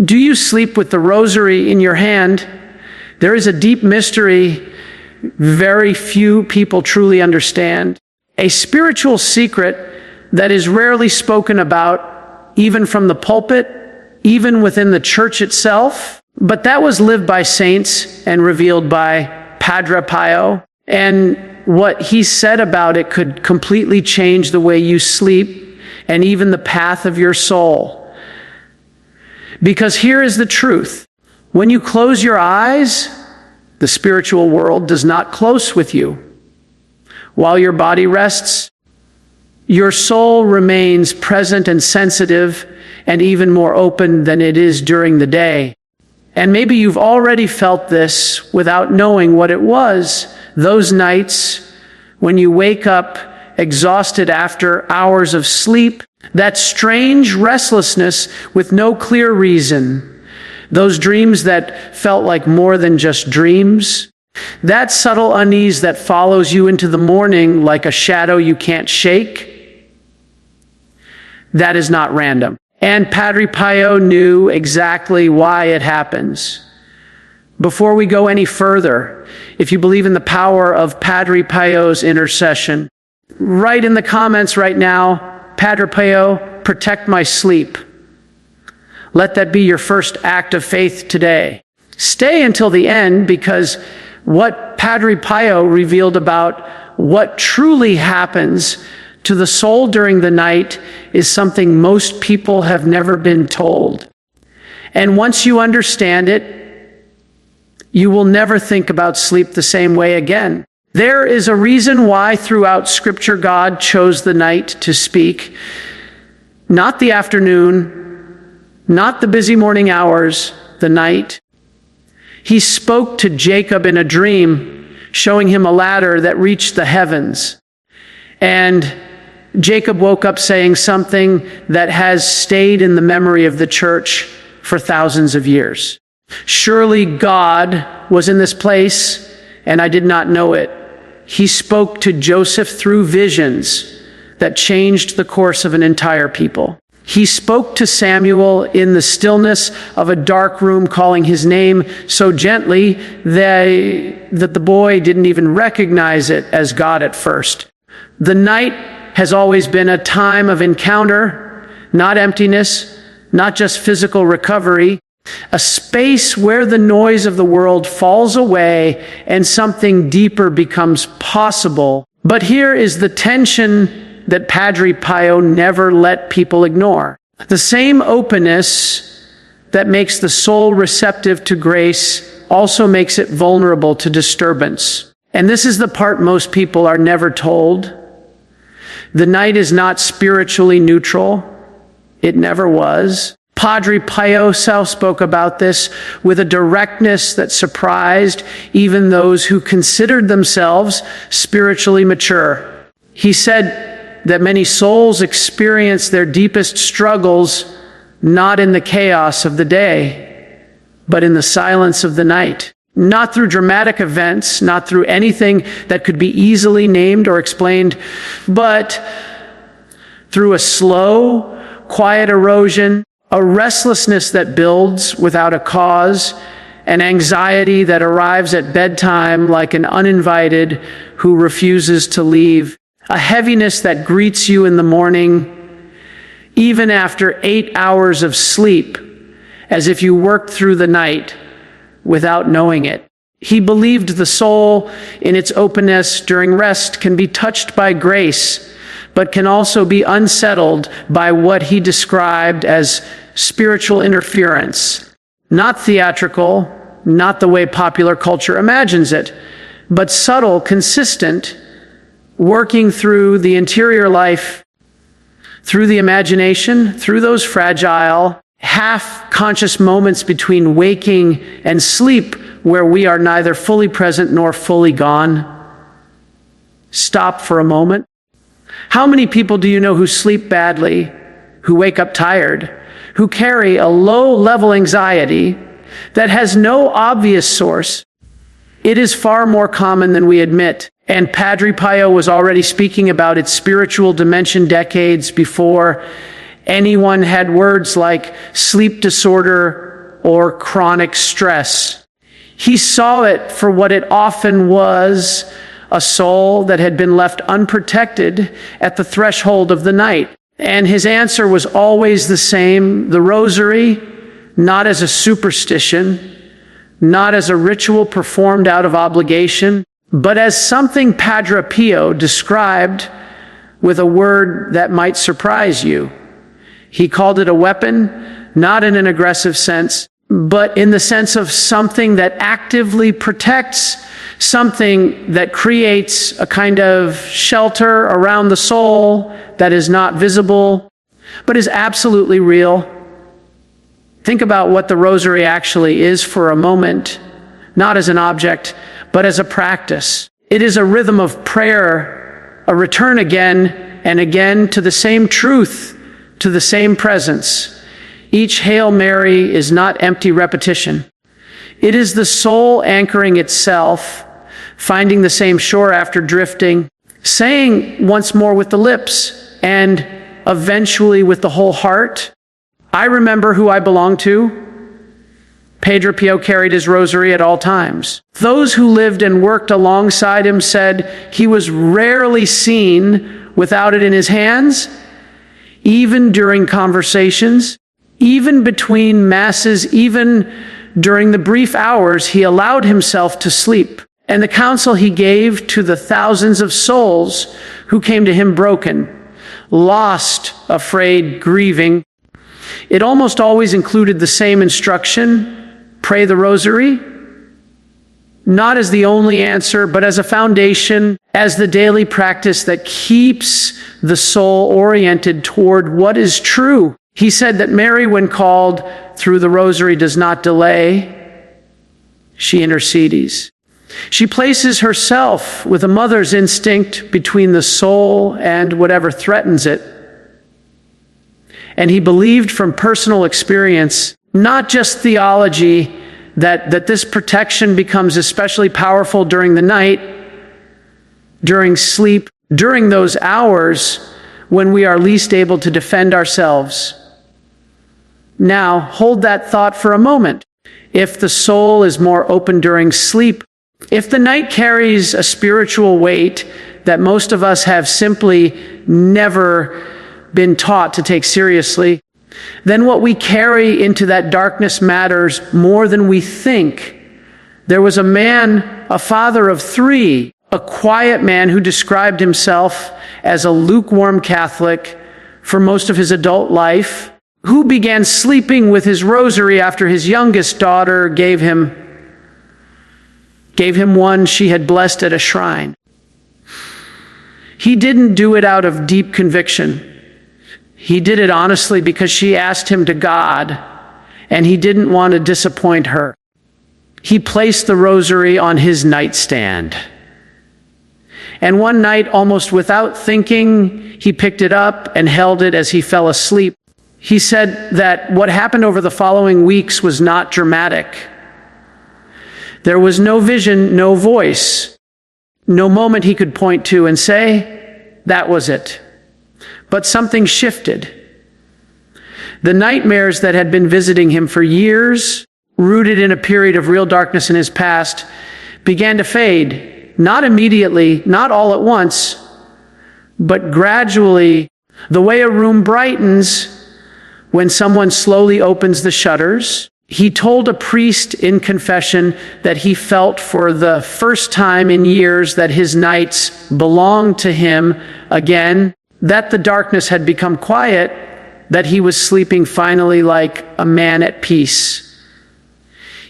Do you sleep with the rosary in your hand? There is a deep mystery very few people truly understand. A spiritual secret that is rarely spoken about, even from the pulpit, even within the church itself. But that was lived by saints and revealed by Padre Pio. And what he said about it could completely change the way you sleep and even the path of your soul. Because here is the truth. When you close your eyes, the spiritual world does not close with you. While your body rests, your soul remains present and sensitive and even more open than it is during the day. And maybe you've already felt this without knowing what it was. Those nights when you wake up exhausted after hours of sleep, that strange restlessness with no clear reason. Those dreams that felt like more than just dreams. That subtle unease that follows you into the morning like a shadow you can't shake. That is not random. And Padre Pio knew exactly why it happens. Before we go any further, if you believe in the power of Padre Pio's intercession, write in the comments right now, Padre Pio, protect my sleep. Let that be your first act of faith today. Stay until the end, because what Padre Pio revealed about what truly happens to the soul during the night is something most people have never been told. And once you understand it, you will never think about sleep the same way again. There is a reason why throughout Scripture God chose the night to speak, not the afternoon, not the busy morning hours, the night. He spoke to Jacob in a dream, showing him a ladder that reached the heavens. And Jacob woke up saying something that has stayed in the memory of the church for thousands of years. Surely God was in this place, and I did not know it. He spoke to Joseph through visions that changed the course of an entire people. He spoke to Samuel in the stillness of a dark room, calling his name so gently that the boy didn't even recognize it as God at first. The night has always been a time of encounter, not emptiness, not just physical recovery, a space where the noise of the world falls away and something deeper becomes possible. But here is the tension that Padre Pio never let people ignore. The same openness that makes the soul receptive to grace also makes it vulnerable to disturbance. And this is the part most people are never told. The night is not spiritually neutral. It never was. Padre Pio spoke about this with a directness that surprised even those who considered themselves spiritually mature. He said that many souls experience their deepest struggles not in the chaos of the day, but in the silence of the night. Not through dramatic events, not through anything that could be easily named or explained, but through a slow, quiet erosion, a restlessness that builds without a cause, an anxiety that arrives at bedtime like an uninvited who refuses to leave, a heaviness that greets you in the morning, even after 8 hours of sleep, as if you worked through the night without knowing it. He believed the soul, in its openness during rest, can be touched by grace, but can also be unsettled by what he described as spiritual interference. Not theatrical, not the way popular culture imagines it, but subtle, consistent, working through the interior life, through the imagination, through those fragile, half-conscious moments between waking and sleep where we are neither fully present nor fully gone. Stop for a moment. How many people do you know who sleep badly, who wake up tired, who carry a low-level anxiety that has no obvious source? It is far more common than we admit. And Padre Pio was already speaking about its spiritual dimension decades before anyone had words like sleep disorder or chronic stress. He saw it for what it often was, a soul that had been left unprotected at the threshold of the night. And his answer was always the same: the rosary, not as a superstition, not as a ritual performed out of obligation, but as something Padre Pio described with a word that might surprise you. He called it a weapon, not in an aggressive sense, but in the sense of something that actively protects, something that creates a kind of shelter around the soul that is not visible, but is absolutely real. Think about what the rosary actually is for a moment, not as an object, but as a practice. It is a rhythm of prayer, a return again and again to the same truth, to the same presence. Each Hail Mary is not empty repetition. It is the soul anchoring itself, finding the same shore after drifting, saying once more with the lips, and eventually with the whole heart, "I remember who I belong to." Padre Pio carried his rosary at all times. Those who lived and worked alongside him said he was rarely seen without it in his hands, even during conversations, even between masses, even during the brief hours he allowed himself to sleep, and the counsel he gave to the thousands of souls who came to him broken, lost, afraid, grieving. It almost always included the same instruction: pray the rosary, not as the only answer, but as a foundation, as the daily practice that keeps the soul oriented toward what is true. He said that Mary, when called through the rosary, does not delay. She intercedes. She places herself with a mother's instinct between the soul and whatever threatens it. And he believed from personal experience, not just theology, that this protection becomes especially powerful during the night, during sleep, during those hours when we are least able to defend ourselves. Now, hold that thought for a moment. If the soul is more open during sleep, if the night carries a spiritual weight that most of us have simply never been taught to take seriously, then what we carry into that darkness matters more than we think. There was a man, a father of 3, a quiet man who described himself as a lukewarm Catholic for most of his adult life, who began sleeping with his rosary after his youngest daughter gave him one she had blessed at a shrine. He didn't do it out of deep conviction. He did it honestly because she asked him to God, and he didn't want to disappoint her. He placed the rosary on his nightstand. And one night, almost without thinking, he picked it up and held it as he fell asleep. He said that what happened over the following weeks was not dramatic. There was no vision, no voice, no moment he could point to and say, that was it. But something shifted. The nightmares that had been visiting him for years, rooted in a period of real darkness in his past, began to fade. Not immediately, not all at once, but gradually, the way a room brightens when someone slowly opens the shutters. He told a priest in confession that he felt for the first time in years that his nights belonged to him again, that the darkness had become quiet, that he was sleeping finally like a man at peace.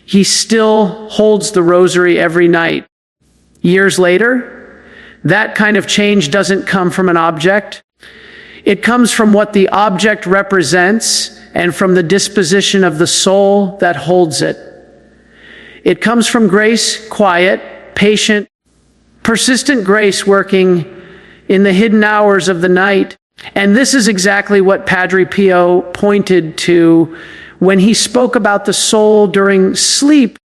He still holds the rosary every night. Years later, that kind of change doesn't come from an object. It comes from what the object represents and from the disposition of the soul that holds it. It comes from grace, quiet, patient, persistent grace working in the hidden hours of the night. And this is exactly what Padre Pio pointed to when he spoke about the soul during sleep.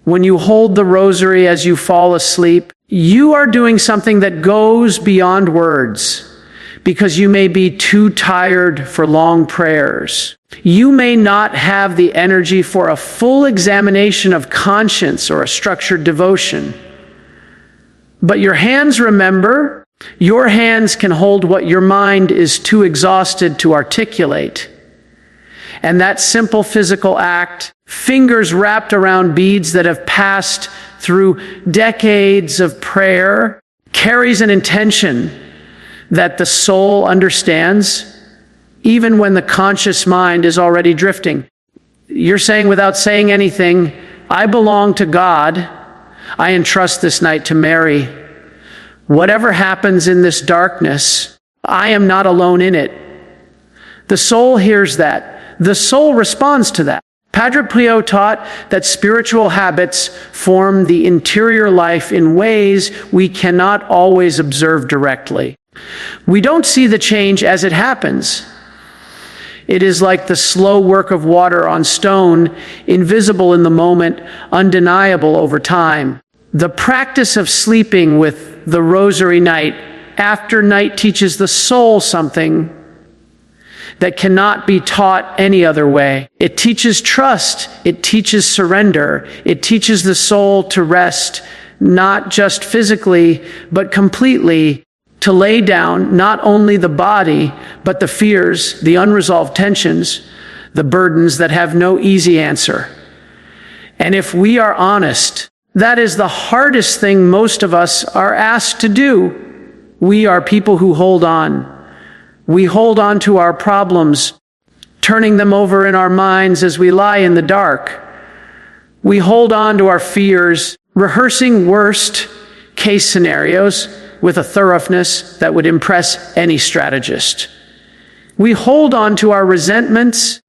When you hold the rosary as you fall asleep, you are doing something that goes beyond words, because you may be too tired for long prayers. You may not have the energy for a full examination of conscience or a structured devotion. But your hands remember. Your hands can hold what your mind is too exhausted to articulate. And that simple physical act, fingers wrapped around beads that have passed through decades of prayer, carries an intention that the soul understands, even when the conscious mind is already drifting. You're saying without saying anything, I belong to God. I entrust this night to Mary. Whatever happens in this darkness, I am not alone in it. The soul hears that. The soul responds to that. Padre Pio taught that spiritual habits form the interior life in ways we cannot always observe directly. We don't see the change as it happens. It is like the slow work of water on stone, invisible in the moment, undeniable over time. The practice of sleeping with the Rosary night after night teaches the soul something that cannot be taught any other way. It teaches trust. It teaches surrender. It teaches the soul to rest, not just physically, but completely, to lay down not only the body, but the fears, the unresolved tensions, the burdens that have no easy answer. And if we are honest, that is the hardest thing most of us are asked to do. We are people who hold on. We hold on to our problems, turning them over in our minds as we lie in the dark. We hold on to our fears, rehearsing worst case scenarios with a thoroughness that would impress any strategist. We hold on to our resentments,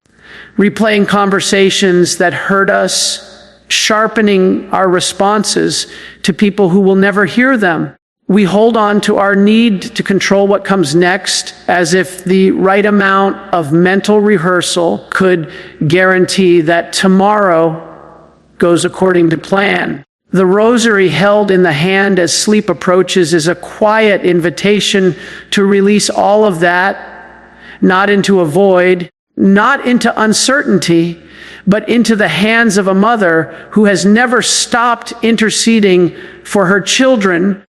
replaying conversations that hurt us, sharpening our responses to people who will never hear them. We hold on to our need to control what comes next, as if the right amount of mental rehearsal could guarantee that tomorrow goes according to plan. The Rosary held in the hand as sleep approaches is a quiet invitation to release all of that, not into a void, not into uncertainty, but into the hands of a mother who has never stopped interceding for her children,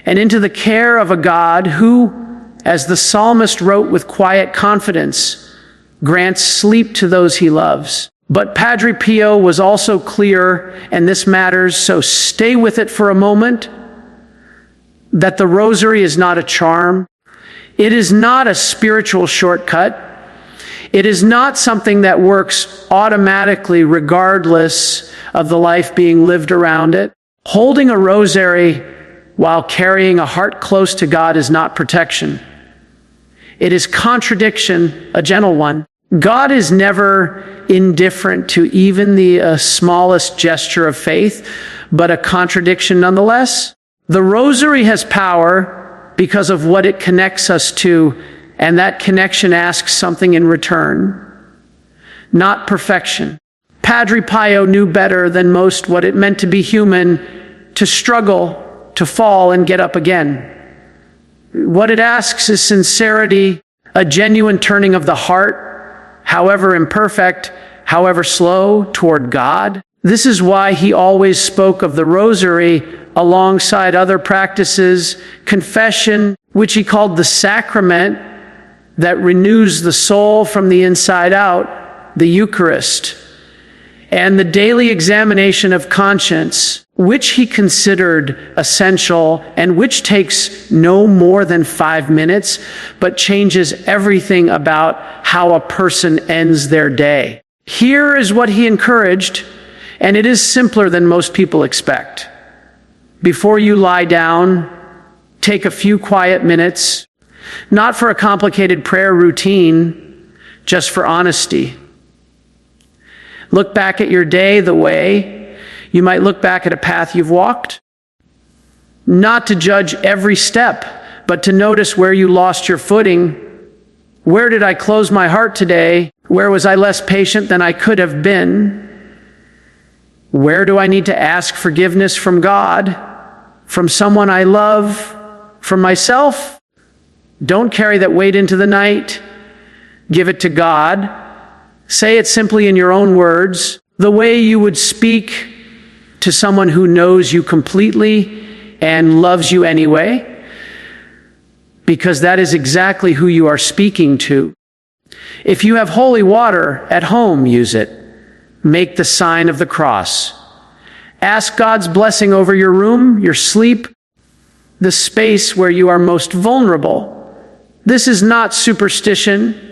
and into the care of a God who, as the psalmist wrote with quiet confidence, grants sleep to those he loves. But Padre Pio was also clear, and this matters, so stay with it for a moment, that the Rosary is not a charm. It is not a spiritual shortcut. It is not something that works automatically regardless of the life being lived around it. Holding a rosary while carrying a heart close to God is not protection. It is contradiction, a gentle one. God is never indifferent to even the smallest gesture of faith, but a contradiction nonetheless. The Rosary has power because of what it connects us to, and that connection asks something in return, not perfection. Padre Pio knew better than most what it meant to be human, to struggle, to fall and get up again. What it asks is sincerity, a genuine turning of the heart, however imperfect, however slow, toward God. This is why he always spoke of the Rosary alongside other practices, confession, which he called the sacrament that renews the soul from the inside out, the Eucharist, and the daily examination of conscience, which he considered essential and which takes no more than 5 minutes, but changes everything about how a person ends their day. Here is what he encouraged, and it is simpler than most people expect. Before you lie down, take a few quiet minutes, not for a complicated prayer routine, just for honesty. Look back at your day the way you might look back at a path you've walked, not to judge every step, but to notice where you lost your footing. Where did I close my heart today? Where was I less patient than I could have been? Where do I need to ask forgiveness from God, from someone I love, from myself? Don't carry that weight into the night. Give it to God. Say it simply in your own words, the way you would speak to someone who knows you completely and loves you anyway, because that is exactly who you are speaking to. If you have holy water at home, use it. Make the sign of the cross. Ask God's blessing over your room, your sleep, the space where you are most vulnerable. This is not superstition.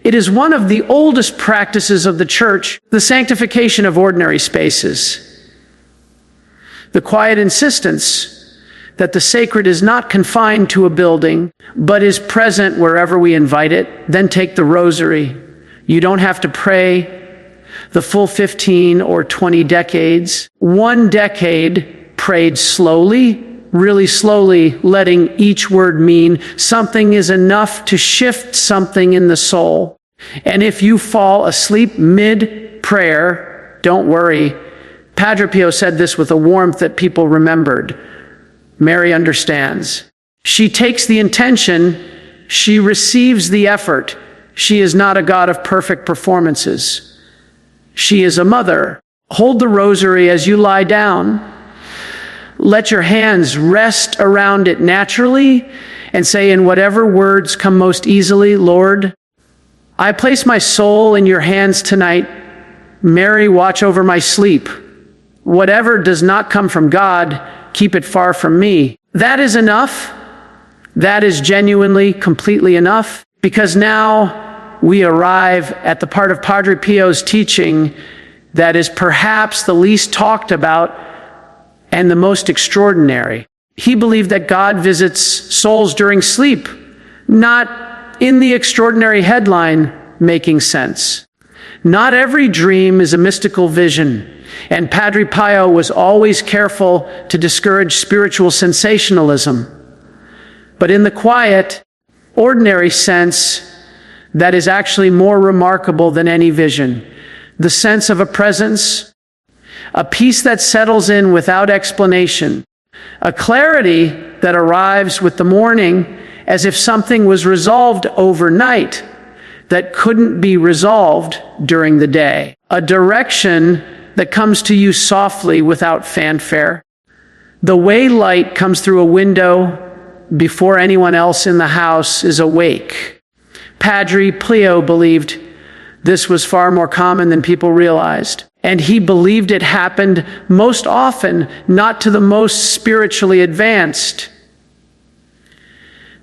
It is one of the oldest practices of the church, the sanctification of ordinary spaces. The quiet insistence that the sacred is not confined to a building, but is present wherever we invite it. Then take the rosary. You don't have to pray the full 15 or 20 decades. One decade prayed slowly, really slowly, letting each word mean something is enough to shift something in the soul. And if you fall asleep mid-prayer, don't worry. Padre Pio said this with a warmth that people remembered. Mary understands. She takes the intention, she receives the effort. She is not a God of perfect performances. She is a mother. Hold the rosary as you lie down. Let your hands rest around it naturally and say in whatever words come most easily, Lord, I place my soul in your hands tonight. Mary, watch over my sleep. Whatever does not come from God, keep it far from me. That is enough. That is genuinely, completely enough, because now we arrive at the part of Padre Pio's teaching that is perhaps the least talked about and the most extraordinary. He believed that God visits souls during sleep, not in the extraordinary headline making sense. Not every dream is a mystical vision. And Padre Pio was always careful to discourage spiritual sensationalism. But in the quiet, ordinary sense, that is actually more remarkable than any vision. The sense of a presence, a peace that settles in without explanation, a clarity that arrives with the morning as if something was resolved overnight that couldn't be resolved during the day, a direction that comes to you softly without fanfare. The way light comes through a window before anyone else in the house is awake. Padre Pio believed this was far more common than people realized. And he believed it happened most often not to the most spiritually advanced,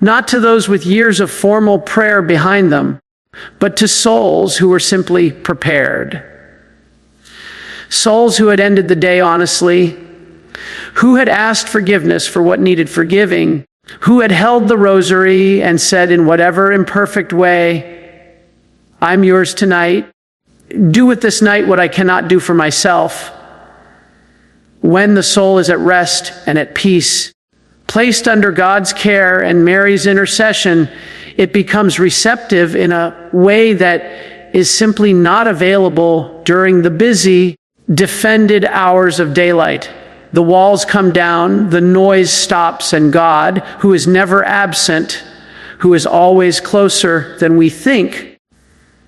not to those with years of formal prayer behind them, but to souls who were simply prepared. Souls who had ended the day honestly, who had asked forgiveness for what needed forgiving, who had held the rosary and said in whatever imperfect way, I'm yours tonight. Do with this night what I cannot do for myself. When the soul is at rest and at peace, placed under God's care and Mary's intercession, it becomes receptive in a way that is simply not available during the busy, defended hours of daylight. The walls come down, the noise stops, and God, who is never absent, who is always closer than we think,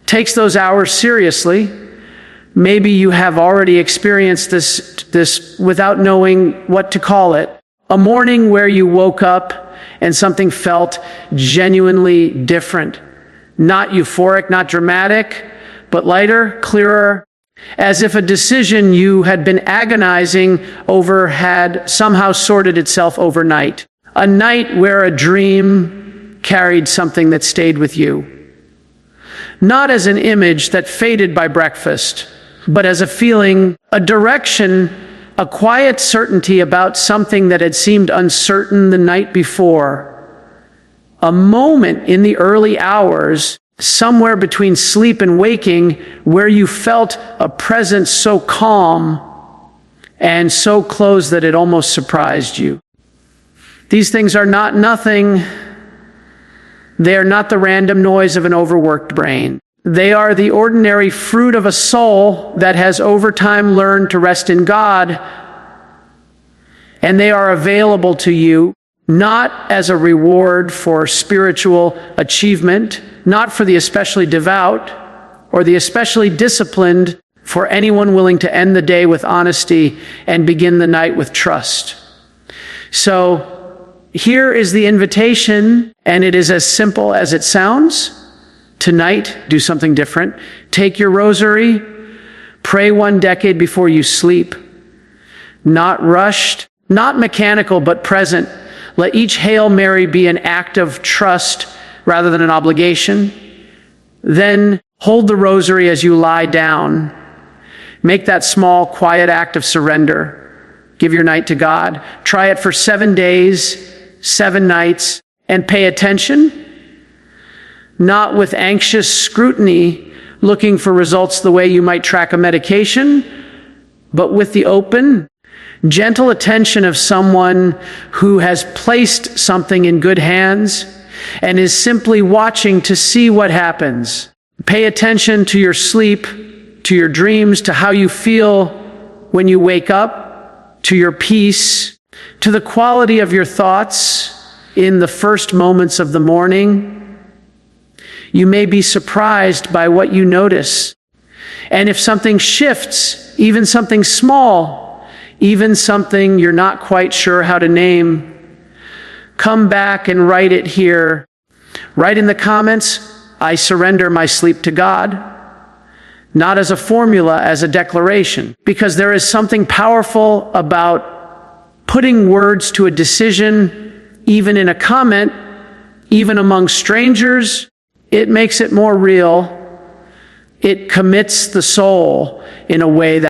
takes those hours seriously. Maybe you have already experienced this without knowing what to call it. A morning where you woke up and something felt genuinely different. Not euphoric, not dramatic, but lighter, clearer, as if a decision you had been agonizing over had somehow sorted itself overnight. A night where a dream carried something that stayed with you. Not as an image that faded by breakfast, but as a feeling, a direction, a quiet certainty about something that had seemed uncertain the night before. A moment in the early hours, somewhere between sleep and waking, where you felt a presence so calm and so close that it almost surprised you. These things are not nothing. They are not the random noise of an overworked brain. They are the ordinary fruit of a soul that has over time learned to rest in God, and they are available to you not as a reward for spiritual achievement, not for the especially devout or the especially disciplined, for anyone willing to end the day with honesty and begin the night with trust. So here is the invitation, and it is as simple as it sounds. Tonight, do something different. Take your rosary, pray 1 decade before you sleep. Not rushed, not mechanical, but present. Let each Hail Mary be an act of trust rather than an obligation. Then hold the rosary as you lie down. Make that small, quiet act of surrender. Give your night to God. Try it for 7 days, 7 nights, and pay attention, not with anxious scrutiny, looking for results the way you might track a medication, but with the open, gentle attention of someone who has placed something in good hands and is simply watching to see what happens. Pay attention to your sleep, to your dreams, to how you feel when you wake up, to your peace, to the quality of your thoughts in the first moments of the morning. You may be surprised by what you notice. And if something shifts, even something small, even something you're not quite sure how to name, come back and write it here. Write in the comments, "I surrender my sleep to God," not as a formula, as a declaration, because there is something powerful about putting words to a decision, even in a comment, even among strangers. It makes it more real. It commits the soul in a way that